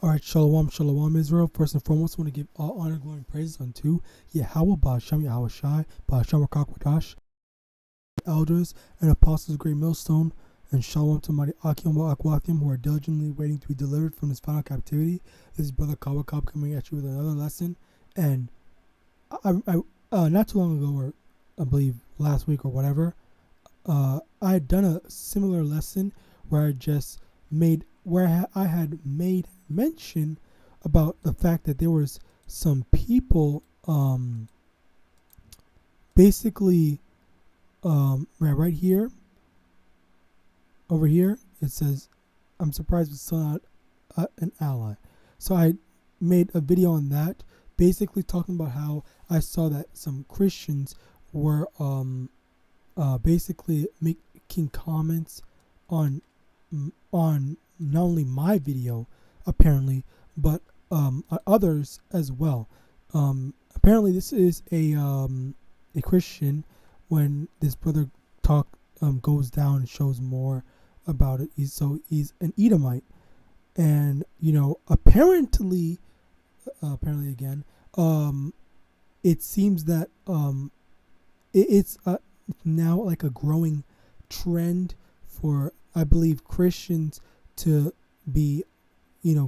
Alright, Shalom, Shalom, Israel. First and foremost, I want to give all honor, glory, and praises unto YAHAWAH, YAHAWASHI, YAHAWASHI, elders and apostles of Great Millstone, and Shalom to mighty Akim who are diligently waiting to be delivered from this final captivity. This is Brother Kawakab coming at you with another lesson. And I not too long ago, or I believe last week or whatever, I had done a similar lesson where I had made mention about the fact that there was some people basically right here over here it says, I'm surprised it's still not an ally. So I made a video on that, basically talking about how I saw that some Christians were basically making comments on not only my video apparently, but others as well. Apparently this is a Christian. When this brother goes down and shows more about it, he's an Edomite, and apparently again, it seems that it's now like a growing trend for, I believe, Christians to be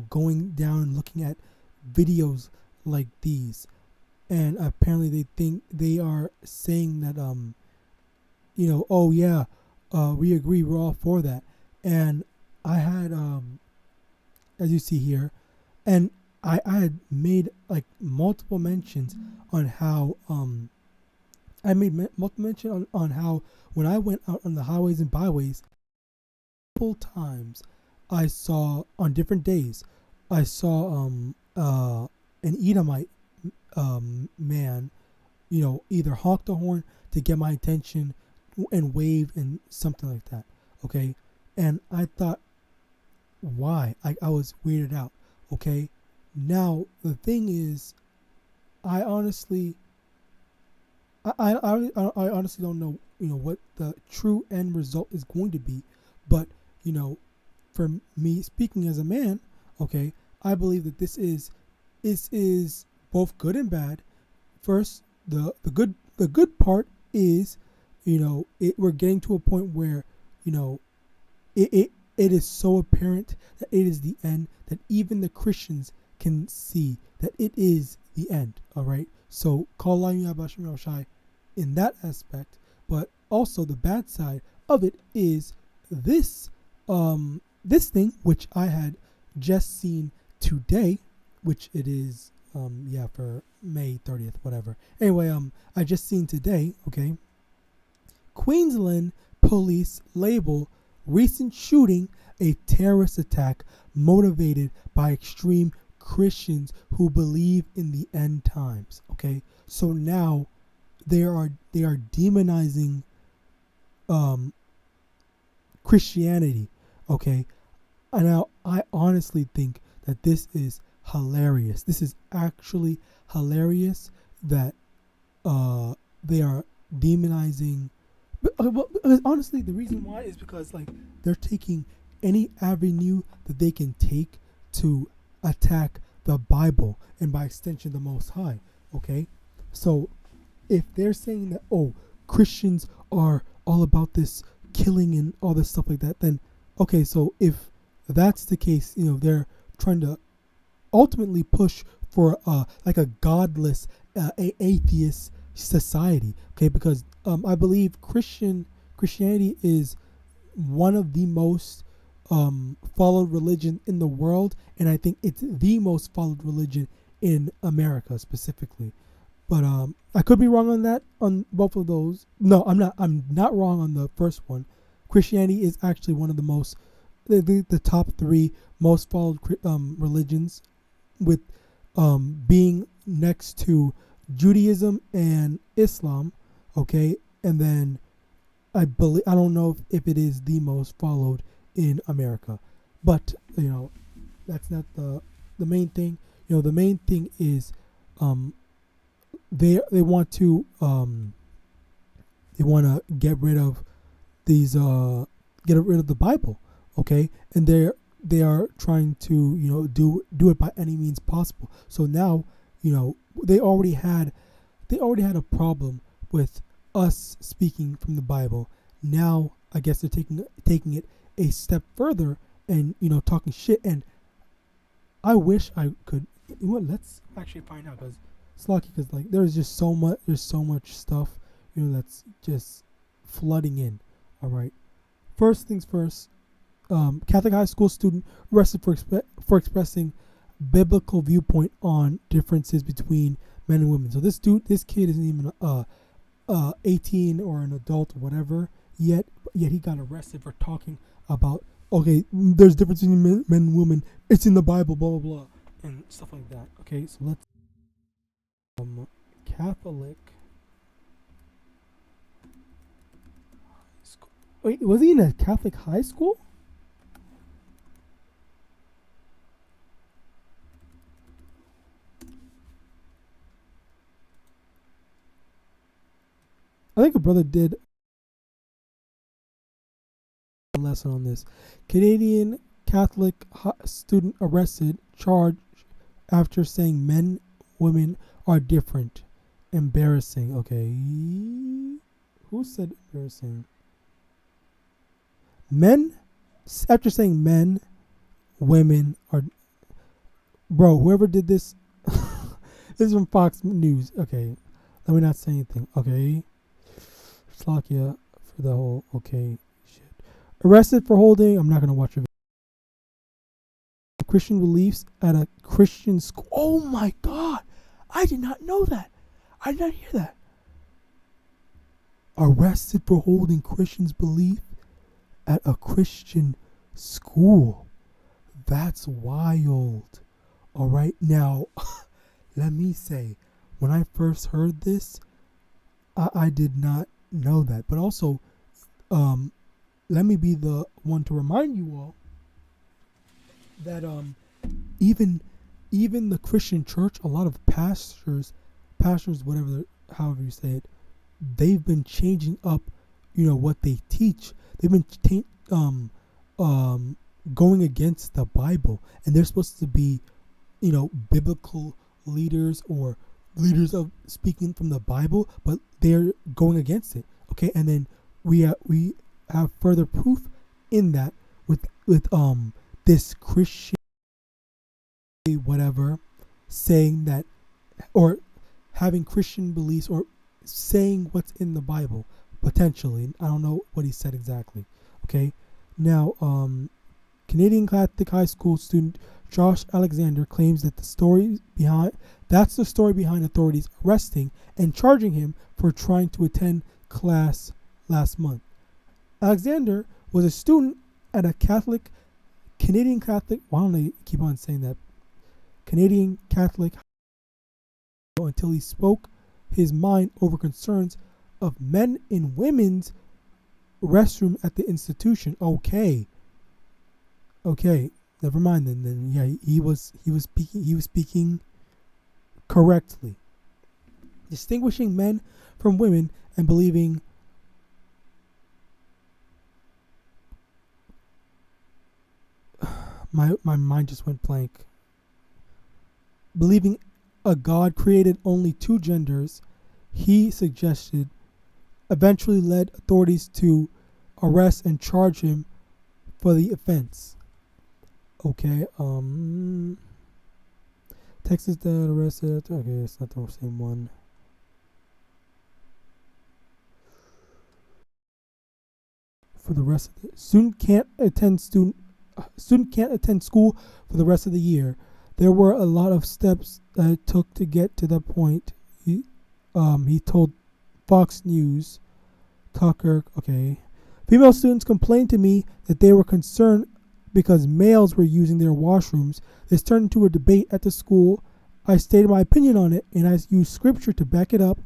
going down and looking at videos like these. And apparently they are saying that oh yeah, we agree, we're all for that. And I had as you see here, and I had made like multiple mentions on how on how when I went out on the highways and byways, multiple times I saw, on different days, I saw an Edomite man, either honk the horn to get my attention and wave and something like that. Okay. And I thought, why? I was weirded out. Okay. Now the thing is, I honestly don't know, what the true end result is going to be, but for me speaking as a man, okay, I believe that this is both good and bad. First, the good part is, we're getting to a point where, it is so apparent that it is the end, that even the Christians can see that it is the end. All right. So call YAHAWAH in that aspect, but also the bad side of it is this thing, which I had just seen today, which it is for May 30th, whatever. Anyway, I just seen today, okay, Queensland police label recent shooting a terrorist attack motivated by extreme Christians who believe in the end times. Okay, so now they are demonizing Christianity. Okay, and now I honestly think that this is hilarious. This is actually hilarious that they are demonizing. But honestly, the reason why is because they're taking any avenue that they can take to attack the Bible and by extension the Most High. Okay, so if they're saying that Christians are all about this killing and all this stuff like that, then okay, so if that's the case, they're trying to ultimately push for like a godless atheist society. Okay, because I believe Christianity is one of the most followed religion in the world, and I think it's the most followed religion in America specifically. But I could be wrong on that, on both of those. No, I'm not wrong on the first one. Christianity is actually one of the most, the top three most followed religions, with being next to Judaism and Islam. Okay, and then I don't know if it is the most followed in America, but that's not the main thing. The main thing is they want to get rid of these get rid of the Bible. Okay, and they're they are trying to, do it by any means possible. So now, they already had a problem with us speaking from the Bible. Now I guess they're taking it a step further and talking shit. And I wish I could. Let's actually find out, because it's lucky, because like there's so much stuff that's just flooding in. All right, first things first. Catholic high school student arrested for expressing biblical viewpoint on differences between men and women. So this kid isn't even 18 or an adult or whatever yet he got arrested for talking about, okay, there's difference between men and women. It's in the Bible, blah blah blah, and stuff like that. Okay, so let's Catholic. Wait, was he in a Catholic high school? I think a brother did a lesson on this. Canadian Catholic student arrested, charged after saying men, women are different. Embarrassing. Okay. Who said embarrassing? Men, after saying men, women are. Bro, whoever did this, this is from Fox News. Okay. Let me not say anything. Okay. Slovakia for the whole. Okay. Shit. Arrested for holding. I'm not going to watch a video. Christian beliefs at a Christian school. Oh my God. I did not know that. I did not hear that. Arrested for holding Christians' belief at a Christian school. That's wild. All right. Now, let me say, when I first heard this, I did not know that. But also, let me be the one to remind you all that even the Christian church, a lot of pastors, whatever, however you say it, they've been changing up, what they teach. They've been going against the Bible, and they're supposed to be, biblical leaders or leaders of speaking from the Bible, but they're going against it. Okay, and then we have further proof in that with this Christian whatever saying that, or having Christian beliefs, or saying what's in the Bible potentially. I don't know what he said exactly. Okay, now Canadian Catholic high school student Josh Alexander claims that that's the story behind authorities arresting and charging him for trying to attend class last month. Alexander was a student at a Canadian Catholic, why don't I keep on saying that? Canadian Catholic until he spoke his mind over concerns of men in women's restroom at the institution. Okay, never mind then. Yeah, he was speaking correctly, distinguishing men from women and believing my mind just went blank. Believing a God created only two genders, he suggested, eventually led authorities to arrest and charge him for the offense. Okay, Texas that arrested. Okay, it's not the same one. For the rest of the student can't attend school for the rest of the year. There were a lot of steps that it took to get to that point. He told Fox News. Tucker. Okay. Female students complained to me that they were concerned because males were using their washrooms. This turned into a debate at the school. I stated my opinion on it, and I used scripture to back it up.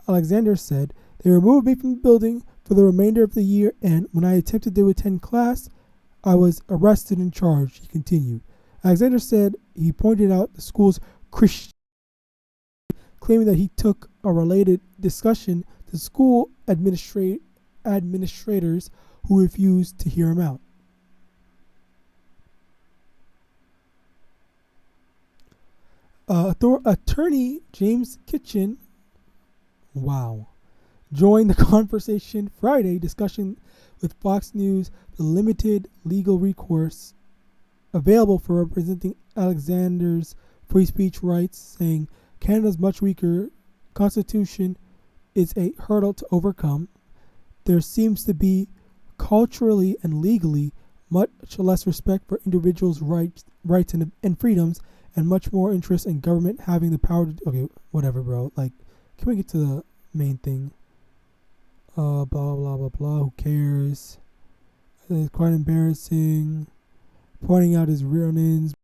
Alexander said, they removed me from the building for the remainder of the year, and when I attempted to attend class, I was arrested and charged, he continued. Alexander said he pointed out the school's Christian, claiming that he took a related discussion to school administrators who refused to hear him out. Attorney James Kitchen, wow, joined the conversation Friday, discussing with Fox News the limited legal recourse available for representing Alexander's free speech rights, saying Canada's much weaker constitution is a hurdle to overcome. There seems to be culturally and legally much less respect for individuals' rights and freedoms, and much more interest in government having the power to. Okay, whatever, bro. Like, can we get to the main thing? Blah blah blah blah. Who cares? It's quite embarrassing. Pointing out his rear ends.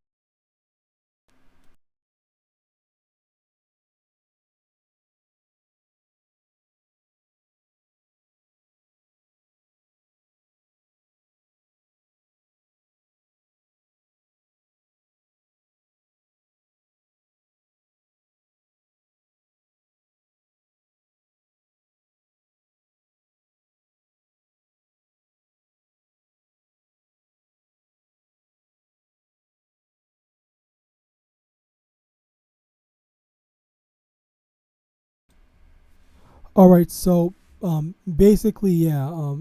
All right, so basically, yeah,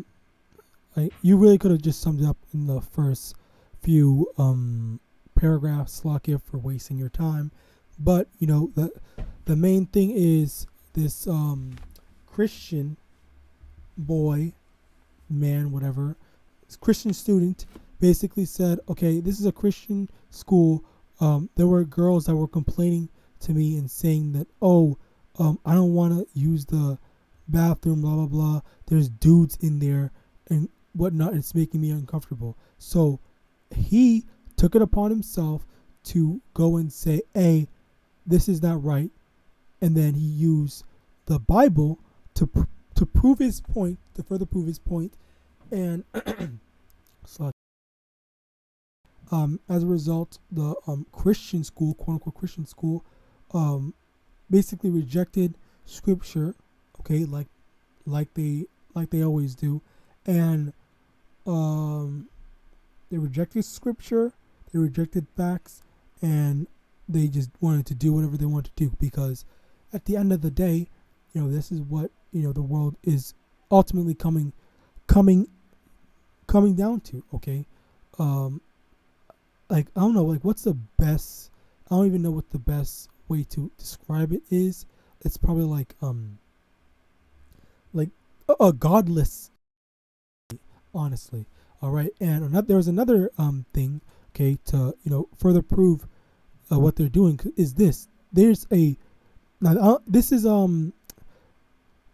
you really could have just summed it up in the first few paragraphs. Slack for wasting your time, but you know the main thing is this Christian boy, man, whatever, this Christian student basically said, okay, this is a Christian school. There were girls that were complaining to me and saying that, oh, I don't want to use the bathroom, blah, blah, blah. There's dudes in there and whatnot. It's making me uncomfortable. So he took it upon himself to go and say, hey, this is not right. And then he used the Bible to prove his point, to further prove his point. And as a result, the Christian school, quote unquote Christian school, basically rejected scripture, okay, like they always do, and they rejected scripture, they rejected facts, and they just wanted to do whatever they wanted to do, because at the end of the day, you know, this is what, you know, the world is ultimately coming down to, okay. Like, I don't know, like, what's the best, I don't even know what the best way to describe it is. It's probably like a godless, honestly. All right, and there was another thing, okay, to, you know, further prove what they're doing is this. There's a now this is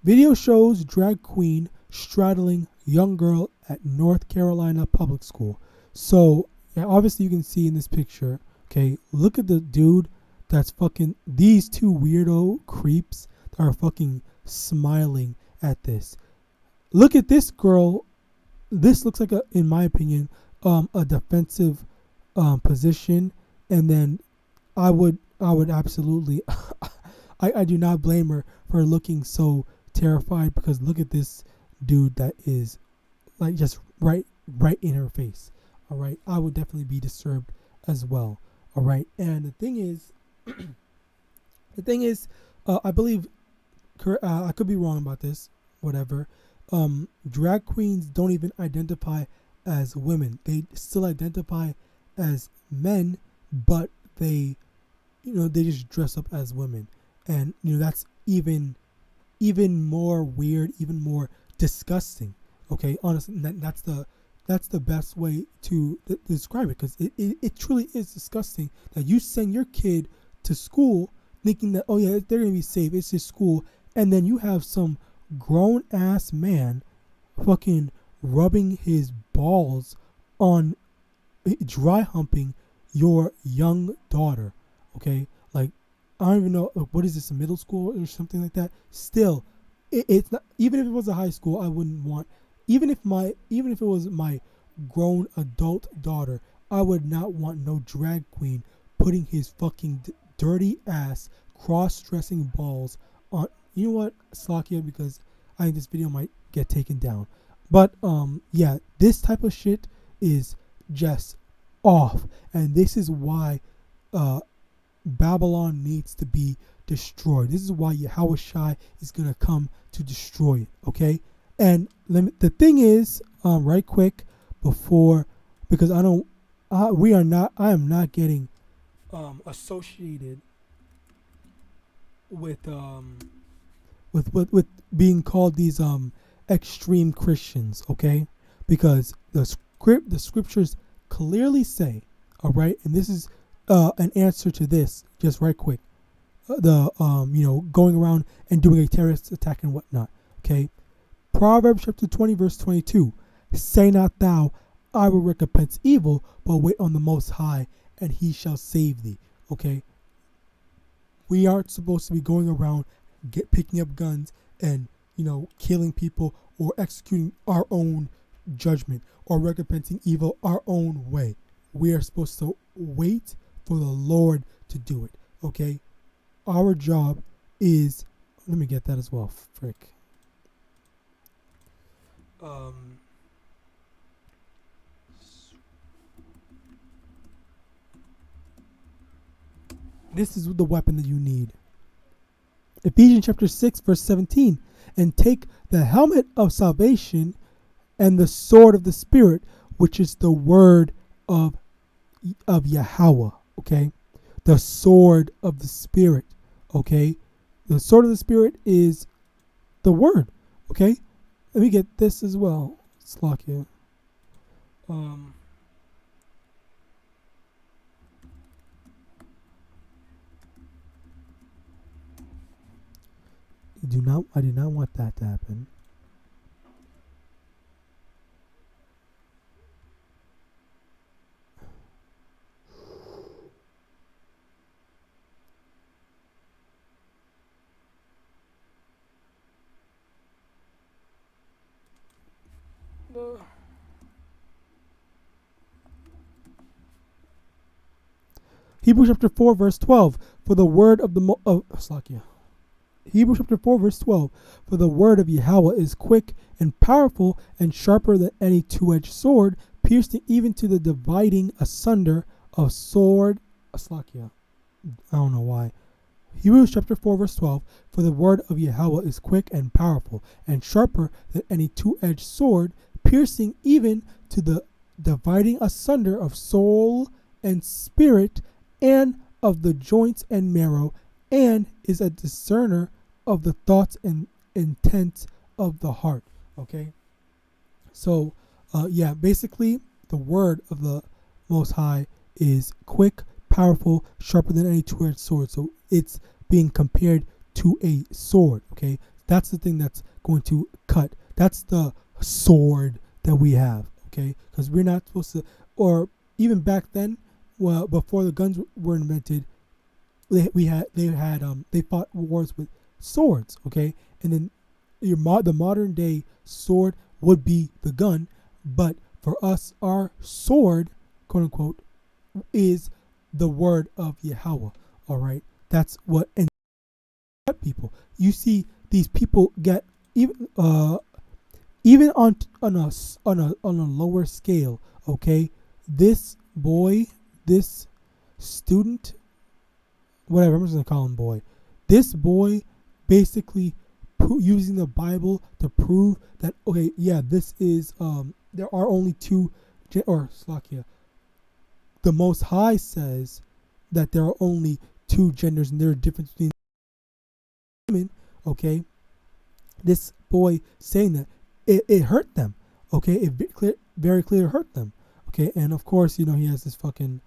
video shows drag queen straddling young girl at North Carolina public school. So yeah, obviously you can see in this picture, okay, look at the dude that's fucking, these two weirdo creeps that are fucking smiling at this. Look at this girl. This looks like, in my opinion, a defensive position. And then I would absolutely, I do not blame her for looking so terrified, because look at this dude that is like just right in her face. All right, I would definitely be disturbed as well. All right, and the thing is, I believe, I could be wrong about this, whatever. Drag queens don't even identify as women; they still identify as men, but they, you know, they just dress up as women, and you know that's even more weird, even more disgusting. Okay, honestly, that's the best way to describe it, because it truly is disgusting that you send your kid to school thinking that, oh yeah, they're gonna be safe, it's just school, and then you have some grown ass man fucking rubbing his balls on, dry humping your young daughter. Okay, like, I don't even know, like, what is this, a middle school or something like that? Still, it's not, even if it was a high school, I wouldn't want, even if it was my grown adult daughter, I would not want no drag queen putting his fucking dirty ass cross-dressing balls on. You know what, Slakia, because I think this video might get taken down. But yeah, this type of shit is just off, and this is why Babylon needs to be destroyed. This is why YAHAWASHI is going to come to destroy it, okay? And the thing is, right quick, because I am not getting associated with being called these extreme Christians, okay? Because the scriptures clearly say, all right, and this is an answer to this, just right quick, going around and doing a terrorist attack and whatnot, okay? Proverbs chapter 20 verse 22, say not thou, I will recompense evil, but wait on the Most High, and He shall save thee, okay? We aren't supposed to be going around picking up guns and, killing people or executing our own judgment or recompensing evil our own way. We are supposed to wait for the Lord to do it, okay? Our job is, let me get that as well, frick. This is the weapon that you need. Ephesians chapter 6 verse 17, and take the helmet of salvation and the sword of the Spirit, which is the word of Yahweh, okay? The sword of the Spirit, okay? The sword of the Spirit is the word, okay? Let me get this as well. Slock you. I do not want that to happen. Hebrews chapter 4 verse 12, for the word of Hebrews chapter 4 verse 12, for the word of Yahweh is quick and powerful and sharper than any two-edged sword, piercing even to the dividing asunder of sword. I don't know why. Hebrews chapter 4 verse 12, for the word of Yahweh is quick and powerful and sharper than any two-edged sword, piercing even to the dividing asunder of soul and spirit and of the joints and marrow, and is a discerner of the thoughts and intents of the heart. Okay, so basically the word of the Most High is quick, powerful, sharper than any two-edged sword. So it's being compared to a sword. Okay, that's the thing that's going to cut. That's the sword that we have. Okay, because we're not supposed to, or even back then, well, before the guns were invented, they fought wars with swords. Okay, and then the modern day sword would be the gun, but for us, our sword, quote unquote, is the word of Yahweh. All right, that's what. And people, you see these people get even on a lower scale. Okay, this boy, this student, whatever, I'm just gonna call him boy. This boy basically using the Bible to prove that, okay, yeah, this is there are only two, or Slakia, the Most High says that there are only two genders and there are differences between women. Okay, this boy saying that it hurt them. Okay, it very clear hurt them. Okay, and of course, he has this fucking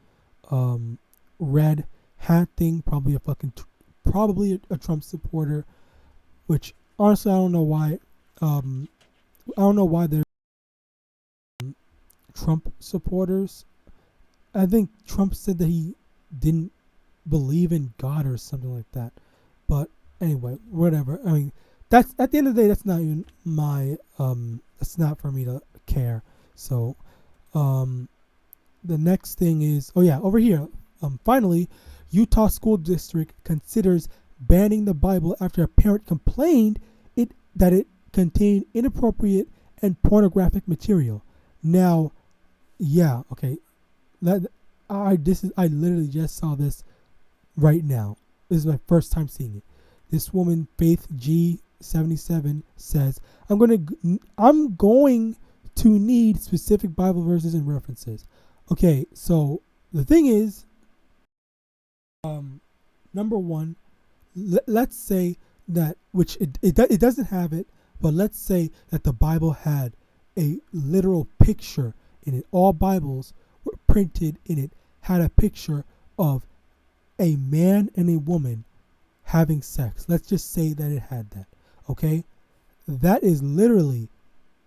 red hat thing, probably a Trump supporter, which honestly I don't know why. I don't know why they're Trump supporters. I think Trump said that he didn't believe in God or something like that. But anyway, whatever. I mean, that's at the end of the day, that's not even my it's not for me to care. So the next thing is, over here, finally, Utah School District considers banning the Bible after a parent complained that it contained inappropriate and pornographic material. Now, I literally just saw this right now. This is my first time seeing it. This woman, Faith G77, says, I'm going to need specific Bible verses and references. Okay, so the thing is, number one, let's say that, which it doesn't have it, but let's say that the Bible had a literal picture in it. All Bibles were printed in it, had a picture of a man and a woman having sex. Let's just say that it had that. Okay? That is literally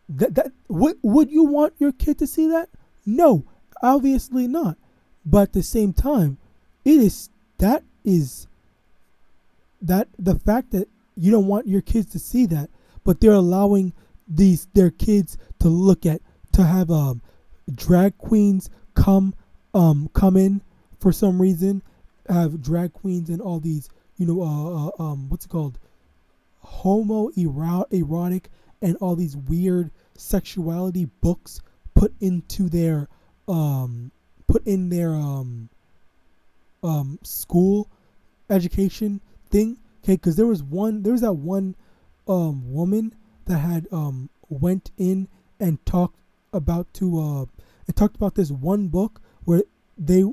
that would you want your kid to see that? No, obviously not. But at the same time, the fact that you don't want your kids to see that, but they're allowing their kids to have drag queens come in for some reason, have drag queens and all these, what's it called, erotic and all these weird sexuality books put into their school education thing. Okay, because there was that one woman that had went in and talked about this one book where they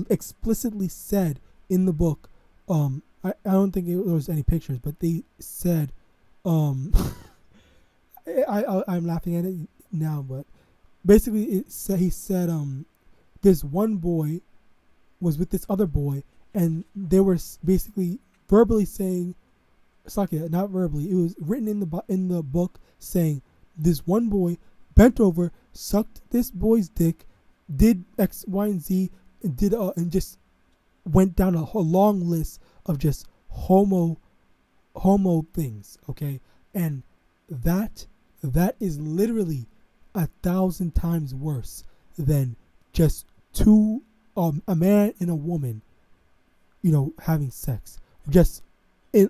explicitly said in the book, I don't think there was any pictures, but they said, I'm laughing at it now, but basically he said this one boy was with this other boy, and they were basically verbally saying, not verbally, it was written in the book saying this one boy bent over, sucked this boy's dick, did X, Y, and Z, and and just went down a whole long list of just homo things. Okay, and that is literally 1,000 times worse than just a man and a woman, having sex. Just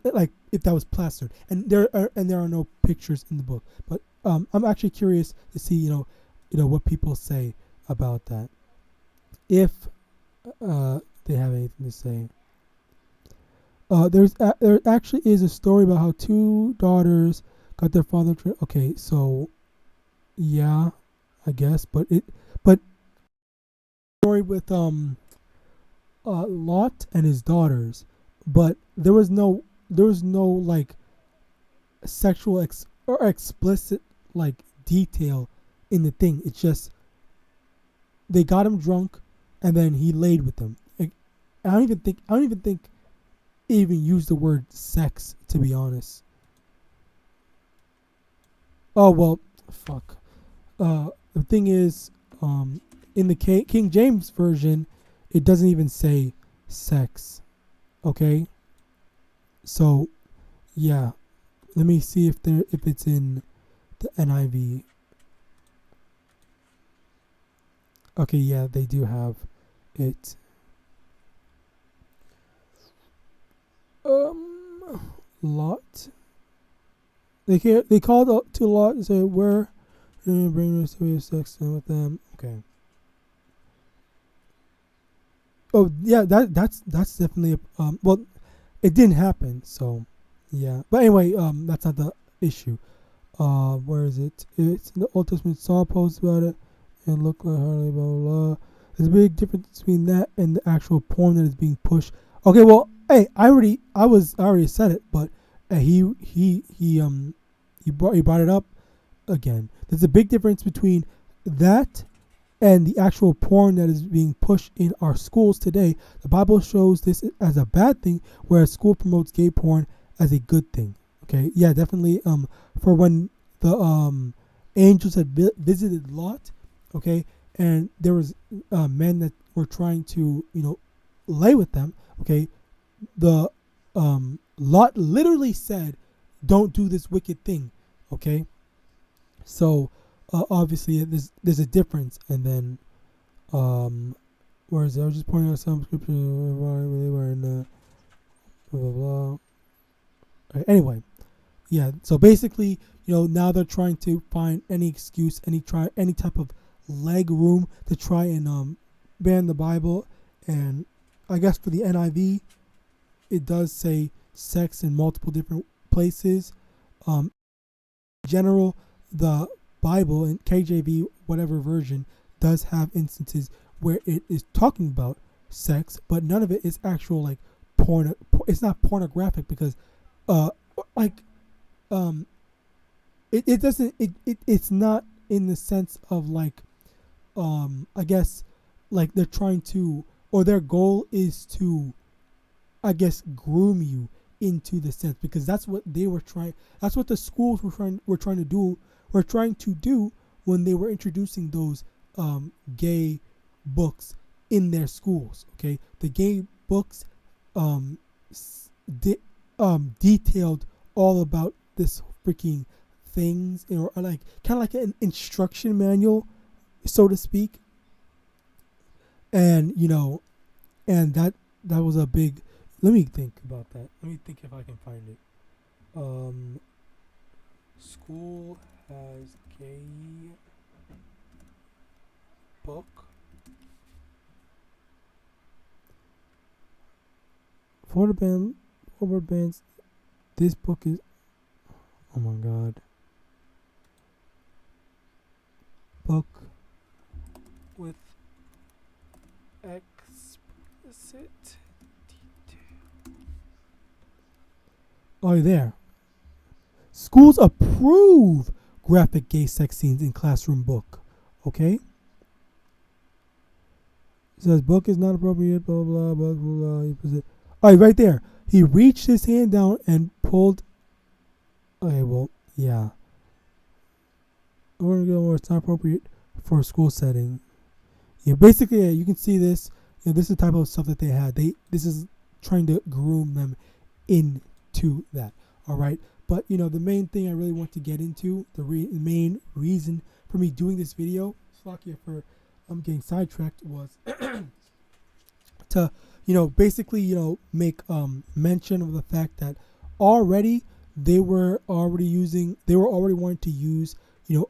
like if that was plastered, and there are no pictures in the book. But I'm actually curious to see what people say about that, if they have anything to say. There actually is a story about how two daughters got their father. Okay, so yeah, I guess, but story with Lot and his daughters, but there was no like sexual or explicit like detail in the thing. It's just they got him drunk and then he laid with them. Like, I don't even think it even used the word sex, to be honest. Oh well, fuck. The thing is, in the King James version, it doesn't even say sex. Okay. So, yeah. Let me see if it's in the NIV. Okay, yeah, they do have it. Lot. They called out to Lot and said, "Where bring us to have sex with them?" Okay. Oh yeah, that's definitely well, it didn't happen, so yeah. But anyway, that's not the issue. Where is it? It's in the Old Testament. Saul posts about it and look like Harley, blah blah blah. There's a big difference between that and the actual porn that is being pushed. Okay, well, hey, I already said it, but he brought it up again. There's a big difference between that and the actual porn that is being pushed in our schools today. The Bible shows this as a bad thing, whereas school promotes gay porn as a good thing. Okay, yeah, definitely. For when the angels had visited Lot, okay, and there was men that were trying to lay with them. Okay, the Lot literally said, "Don't do this wicked thing." Okay, so obviously there's a difference. And then where is it? I was just pointing out some scripture where they were in blah blah blah. Right, anyway, yeah. So basically, now they're trying to find any excuse, any type of leg room to try and ban the Bible. And I guess for the NIV, it does say sex in multiple different places. In general, the Bible in KJV, whatever version, does have instances where it is talking about sex, but none of it is actual like porn. It's not pornographic because, like, it doesn't. It's not in the sense of like, I guess, like they're trying to, or their goal is to, I guess, groom you into the sense, because that's what they were trying. That's what the schools were trying to do. Were trying to do when they were introducing those gay books in their schools. Okay, the gay books detailed all about this freaking things, or like kind of like an instruction manual, so to speak. And and that was a big. Let me think about that. Let me think if I can find it. School has gay book. For bands, this book is, oh my god, book with explicit detail. Oh, there. Schools approve graphic gay sex scenes in classroom book. Okay? It says book is not appropriate, blah, blah, blah, blah, blah. All right, right there. He reached his hand down and pulled. Okay, well, yeah. We're going to go where it's not appropriate for a school setting. Yeah, basically, yeah, you can see this. This is the type of stuff that they had. This is trying to groom them into that. All right? But, the main thing I really want to get into, the main reason for me doing this video, I'm getting sidetracked, was to, basically, make mention of the fact that already they were already wanting to use,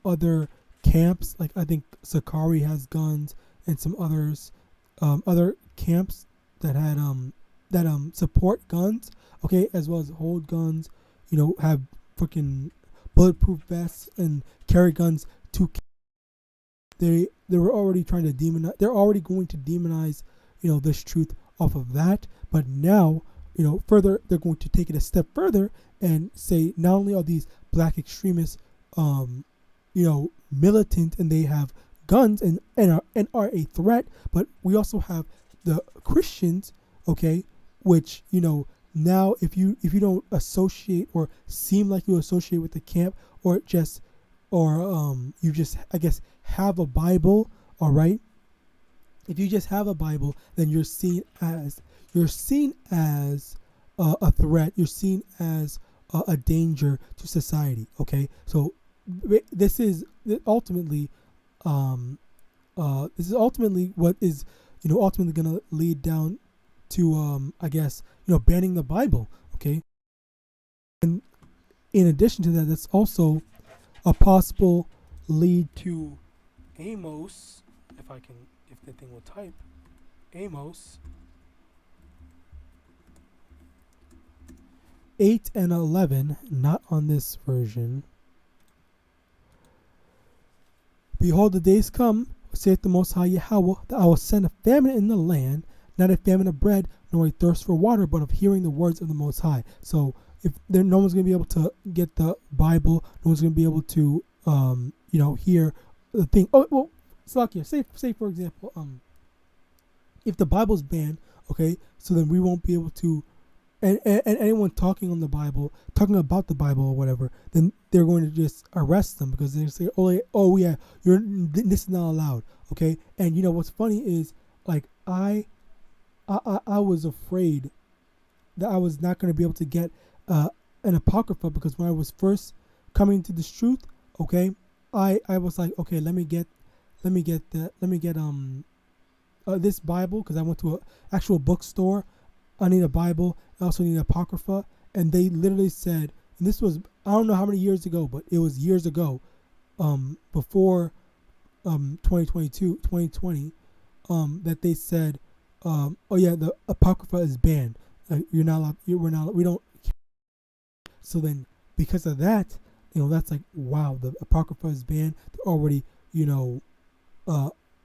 other camps. Like I think Sakari has guns and some others, other camps that had support guns, okay, as well as hold guns, have freaking bulletproof vests and carry guns to. They were already trying to demonize. They're already going to demonize, this truth off of that. But now, further, they're going to take it a step further and say not only are these black extremists, militant and they have guns and are a threat, but we also have the Christians, okay, which now if you don't associate or seem like you associate with the camp, or you just, I guess, have a Bible, all right. If you just have a Bible, then you're seen as a threat. You're seen as a danger to society. Okay, so this is ultimately what is ultimately going to lead down to I guess banning the Bible. Okay, and in addition to that, that's also a possible lead to Amos, if the thing will type, Amos 8 and 11, not on this version. Behold, the days come, saith the Most High Yahweh, that I will send a famine in the land, not a famine of bread, nor a thirst for water, but of hearing the words of the Most High. So if no one's going to be able to get the Bible, no one's going to be able to hear the thing. Oh, well, Slakia, say for example, if the Bible's banned, okay, so then we won't be able to, and anyone talking about the Bible or whatever, then they're going to just arrest them because they say, oh yeah, this is not allowed, okay. And what's funny is, like, I was afraid that I was not going to be able to get an apocrypha, because when I was first coming to this truth, okay, I was like, okay, let me get this Bible, because I went to an actual bookstore. I need a Bible. I also need an apocrypha. And they literally said, and this was, I don't know how many years ago, but it was years ago, before 2020, that they said, oh yeah, the Apocrypha is banned. You're not allowed, we're not, we don't. So then, because of that, that's like, wow, the Apocrypha is banned. They're already,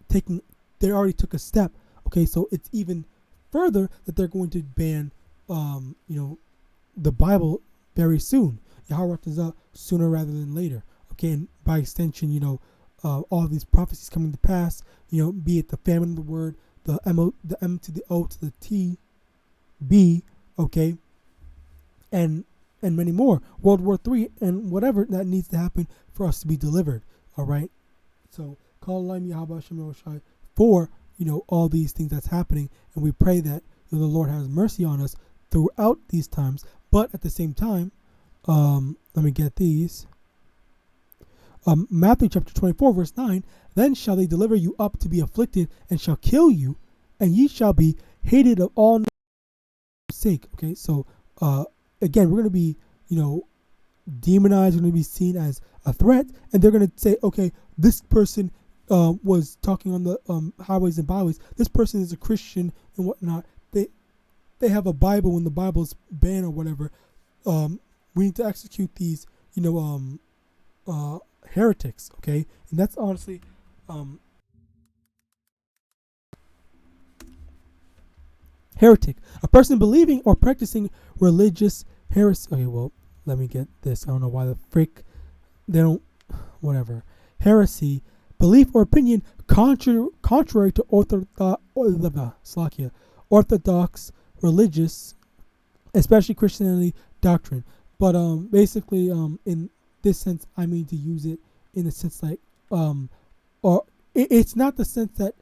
taking, they already took a step. Okay, so it's even further that they're going to ban, the Bible very soon. Yahawadah sooner rather than later. Okay, and by extension, all these prophecies coming to pass, be it the famine of the word, the M to the O to the T, B, okay, and many more. World War III and whatever that needs to happen for us to be delivered. All right. So call line YAHAWAH SHAMAIWAN for all these things that's happening, and we pray that the Lord has mercy on us throughout these times. But at the same time, let me get these. Matthew chapter 24 verse 9. Then shall they deliver you up to be afflicted, and shall kill you, and ye shall be hated of all sake. Okay, so again, we're going to be demonized. We're going to be seen as a threat, and they're going to say, okay, this person was talking on the highways and byways. This person is a Christian and whatnot. They have a Bible when the Bible is banned or whatever. We need to execute these heretics. Okay, and that's honestly heretic, a person believing or practicing religious heresy. Okay, well, let me get this. I don't know why the frick they don't, whatever. Heresy, belief or opinion contrary to orthodox religious, especially Christianity doctrine. But basically, in this sense, I mean to use it in the sense like, or it's not the sense that,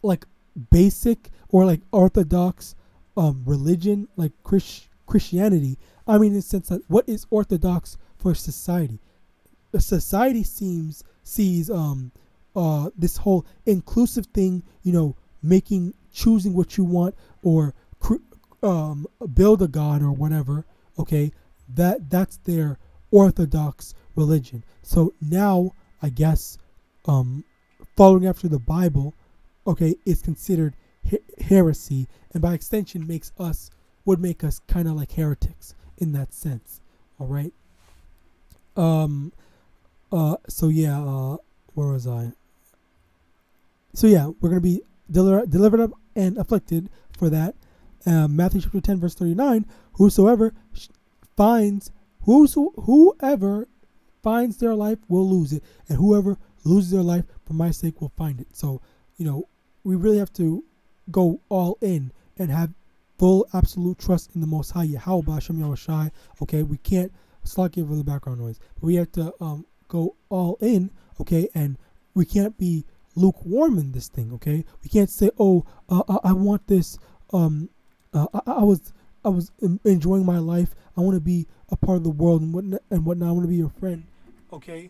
like basic or like orthodox religion, like Christianity. I mean in the sense that what is orthodox for society? The society sees this whole inclusive thing, choosing what you want, or build a god or whatever. Okay, that's their orthodox religion. So now I guess following after the Bible, okay, is considered heresy, and by extension would make us kind of like heretics in that sense. All right. So yeah, where was I? So yeah, we're gonna be delivered up and afflicted for that. Matthew chapter 10 verse 39. Whoever finds their life will lose it, and whoever loses their life for my sake will find it. So we really have to go all in and have full absolute trust in the Most High Yahawashi. Okay, we can't slack over the background noise, but we have to go all in. Okay, and we can't be lukewarm in this thing. Okay, we can't say, I want this. I was enjoying my life. I want to be a part of the world and whatnot. I want to be your friend. Okay.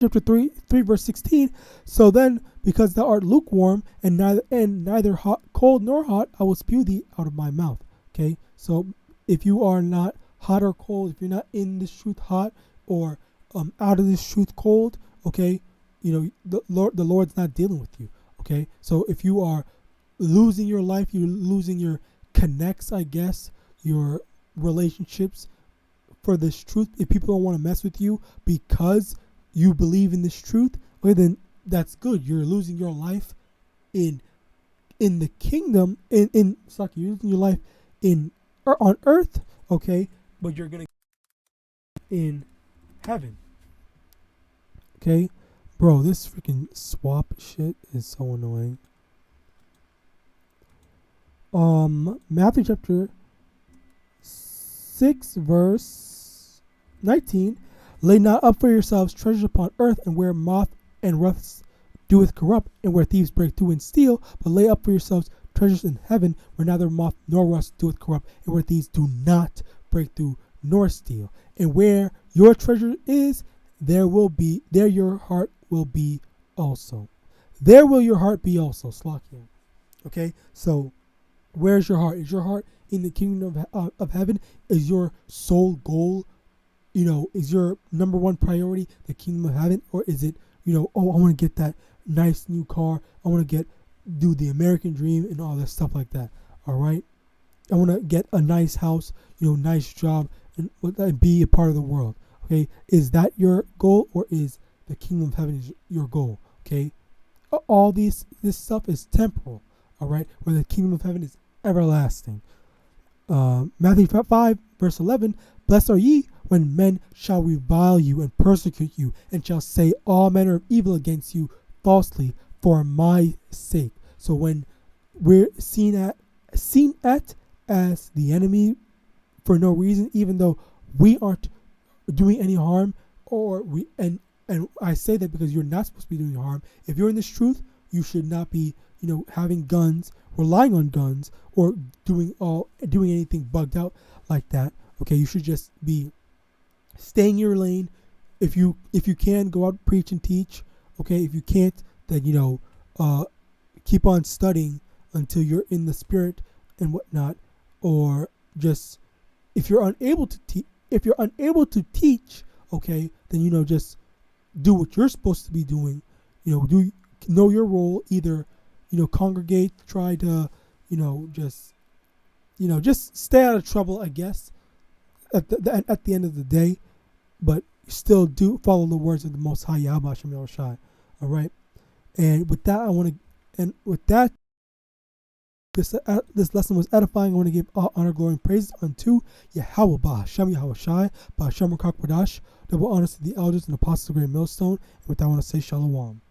Chapter 3 verse 16. So then, because thou art lukewarm and neither hot, cold nor hot, I will spew thee out of my mouth. Okay. So if you are not hot or cold, if you're not in this truth hot or out of this truth cold, okay, the Lord's not dealing with you. Okay. So if you are losing your life, you're losing your connects, I guess, your relationships for this truth. If people don't want to mess with you because you believe in this truth, okay, then that's good. You're losing your life in the kingdom, you're losing your life on earth, okay, but you're gonna in heaven. Okay, bro, this freaking swap shit is so annoying. Matthew chapter 6 verse 19. Lay not up for yourselves treasures upon earth, and where moth and rust doeth corrupt, and where thieves break through and steal, but lay up for yourselves treasures in heaven, where neither moth nor rust doeth corrupt, and where thieves do not break through nor steal. And where your treasure is, there your heart will be also. There will your heart be also. Slakia. Okay, so where's your heart? Is your heart in the kingdom of heaven? Is your sole goal is your number one priority the kingdom of heaven, or is it, oh, I want to get that nice new car, I want to do the American dream and all that stuff like that. All right, I want to get a nice house, nice job, and be a part of the world. Okay, is that your goal, or is the kingdom of heaven is your goal? Okay, all this stuff is temporal. All right, where the kingdom of heaven is everlasting. Matthew 5 verse 11, blessed are ye when men shall revile you and persecute you, and shall say all manner of evil against you falsely for my sake. So when we're seen at as the enemy for no reason, even though we aren't doing any harm, or and I say that because you're not supposed to be doing harm. If you're in this truth, you should not be having guns, relying on guns, or doing anything bugged out like that. Okay, you should just be staying in your lane. If you can, go out, preach and teach. Okay, if you can't, then keep on studying until you're in the spirit and whatnot. Or just if you're unable to teach, okay, then just do what you're supposed to be doing. Know your role. Either congregate, try to just stay out of trouble, I guess, at the end of the day, but still do follow the words of the Most High YAHAWASHI. All right, and with that, this lesson was edifying. I want to give all honor, glory, and praise unto Yahweh, Ba'Hashem Yahawashi, Ba'Hashem Rakak Wadash. Double honors to the elders and apostles of Great Millstone. And with that, I want to say Shalom.